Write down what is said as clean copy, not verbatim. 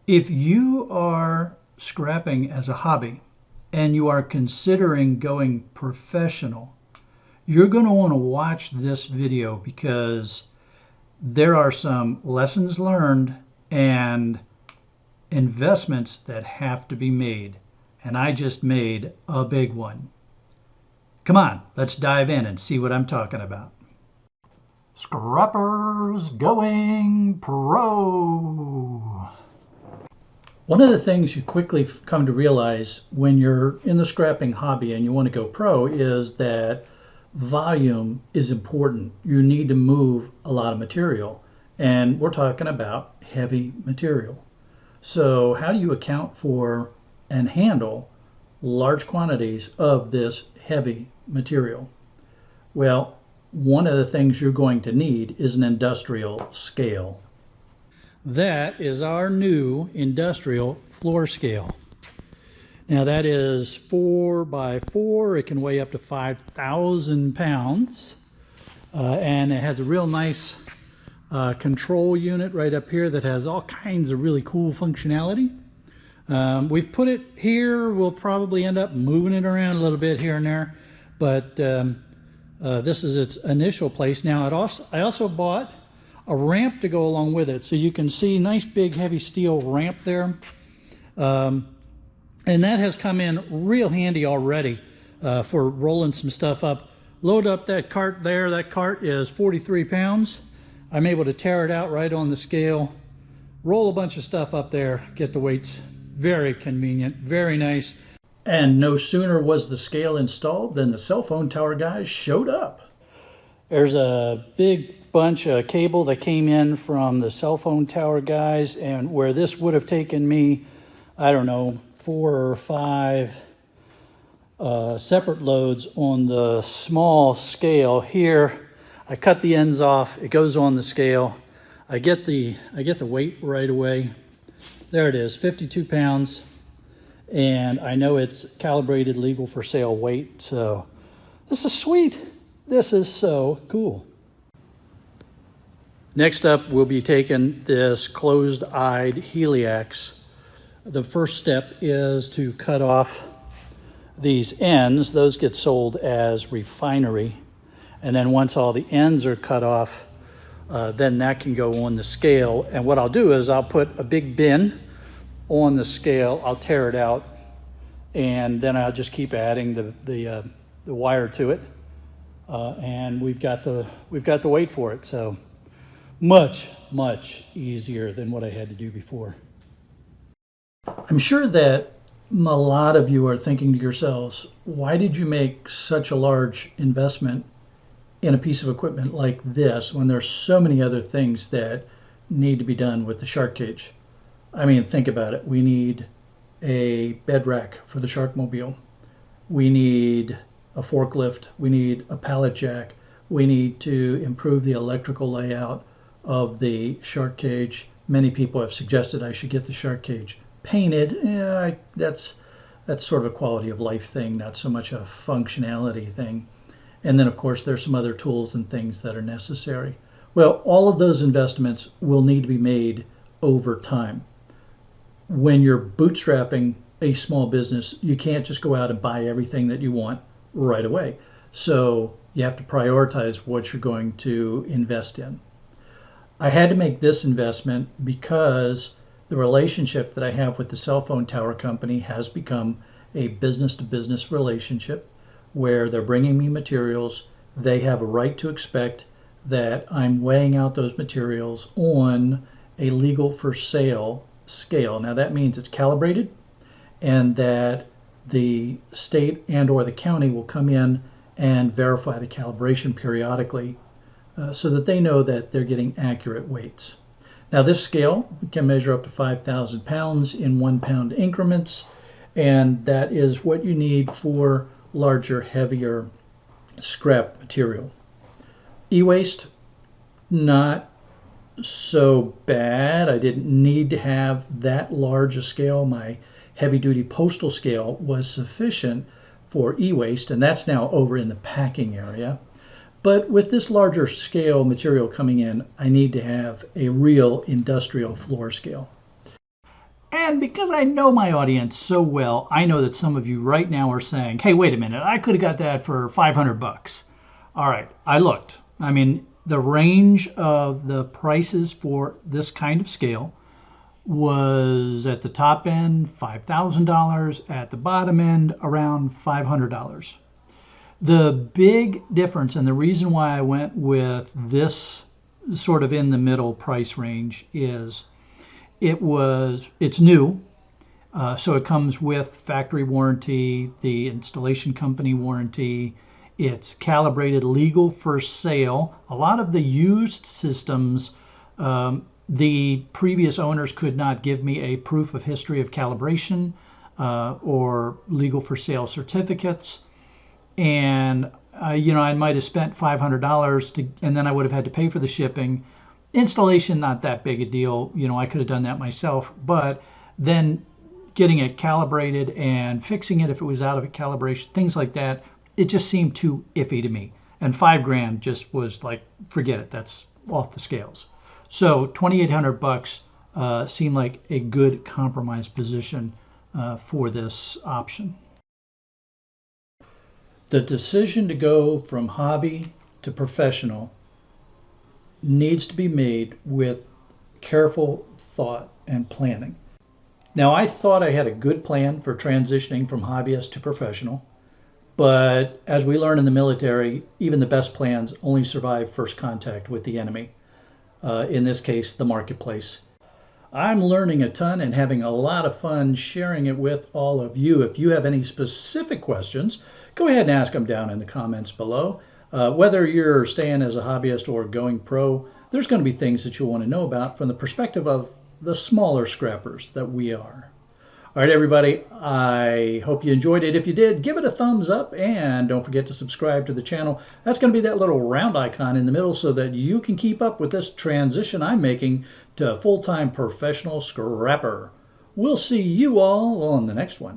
If you are scrapping as a hobby and you are considering going professional, you're going to want to watch this video because there are some lessons learned and investments that have to be made. And I just made a big one. Come on, let's dive in and see what I'm talking about. Scrappers going pro. One of the things you quickly come to realize when you're in the scrapping hobby and you want to go pro is that volume is important. You need to move a lot of material, and we're talking about heavy material. So how do you account for and handle large quantities of this heavy material? Well, one of the things you're going to need is an industrial scale. That is our new industrial floor scale. Now that is 4x4. It can weigh up to 5,000 pounds. And it has a real nice control unit right up here that has all kinds of really cool functionality. We've put it here. We'll probably end up moving it around a little bit here and there. But this is its initial place. Now I also bought a ramp to go along with it, so you can see nice big heavy steel ramp there, and that has come in real handy already for rolling some stuff up. Load up that cart there. That cart is 43 pounds. I'm able to tear it out right on the scale, roll a bunch of stuff up there, get the weights. Very convenient, very nice. And no sooner was the scale installed than the cell phone tower guys showed up. There's a big bunch of cable that came in from the cell phone tower guys, and where this would have taken me, I don't know, 4 or 5 separate loads on the small scale here. I cut the ends off, it goes on the scale. I get the weight right away. There it is, 52 pounds. And I know it's calibrated legal for sale weight, so this is sweet. This is so cool. Next up, we'll be taking this closed-eyed heliax. The first step is to cut off these ends. Those get sold as refinery. And then once all the ends are cut off, then that can go on the scale. And what I'll do is I'll put a big bin on the scale. I'll tear it out, and then I'll just keep adding the wire to it. And we've got the weight for it. So much easier than what I had to do before. I'm sure that a lot of you are thinking to yourselves, why did you make such a large investment in a piece of equipment like this when there's so many other things that need to be done with the shark cage? I mean, think about it. We need a bed rack for the Sharkmobile. We need a forklift. We need a pallet jack. We need to improve the electrical layout of the shark cage. Many people have suggested I should get the shark cage painted. Yeah, that's sort of a quality of life thing, not so much a functionality thing. And then of course there's some other tools and things that are necessary. Well, all of those investments will need to be made over time. When you're bootstrapping a small business, you can't just go out and buy everything that you want right away. So you have to prioritize what you're going to invest in. I had to make this investment because the relationship that I have with the cell phone tower company has become a business-to-business relationship where they're bringing me materials. They have a right to expect that I'm weighing out those materials on a legal for sale scale. Now that means it's calibrated, and that the state and or the county will come in and verify the calibration periodically so that they know that they're getting accurate weights. Now this scale can measure up to 5,000 pounds in 1 pound increments, and that is what you need for larger, heavier scrap material. E-waste, not so bad. I didn't need to have that large a scale. My heavy-duty postal scale was sufficient for e-waste, and that's now over in the packing area. But with this larger scale material coming in, I need to have a real industrial floor scale. And because I know my audience so well, I know that some of you right now are saying, hey, wait a minute, I could have got that for 500 bucks. All right, I looked. I mean, the range of the prices for this kind of scale was at the top end $5,000, at the bottom end around $500. The big difference, and the reason why I went with this sort of in the middle price range, is it's new. So it comes with factory warranty, the installation company warranty. It's calibrated, legal for sale. A lot of the used systems, the previous owners could not give me a proof of history of calibration or legal for sale certificates. And I might have spent $500 and then I would have had to pay for the shipping. Installation, not that big a deal. I could have done that myself, but then getting it calibrated and fixing it if it was out of calibration, things like that, it just seemed too iffy to me. And $5,000 just was like, forget it, that's off the scales. So 2,800 bucks seemed like a good compromise position for this option. The decision to go from hobby to professional needs to be made with careful thought and planning. Now, I thought I had a good plan for transitioning from hobbyist to professional, but as we learn in the military, even the best plans only survive first contact with the enemy, in this case, the marketplace. I'm learning a ton and having a lot of fun sharing it with all of you. If you have any specific questions, go ahead and ask them down in the comments below. Whether you're staying as a hobbyist or going pro, there's going to be things that you'll want to know about from the perspective of the smaller scrappers that we are. All right, everybody, I hope you enjoyed it. If you did, give it a thumbs up and don't forget to subscribe to the channel. That's going to be that little round icon in the middle so that you can keep up with this transition I'm making to a full-time professional scrapper. We'll see you all on the next one.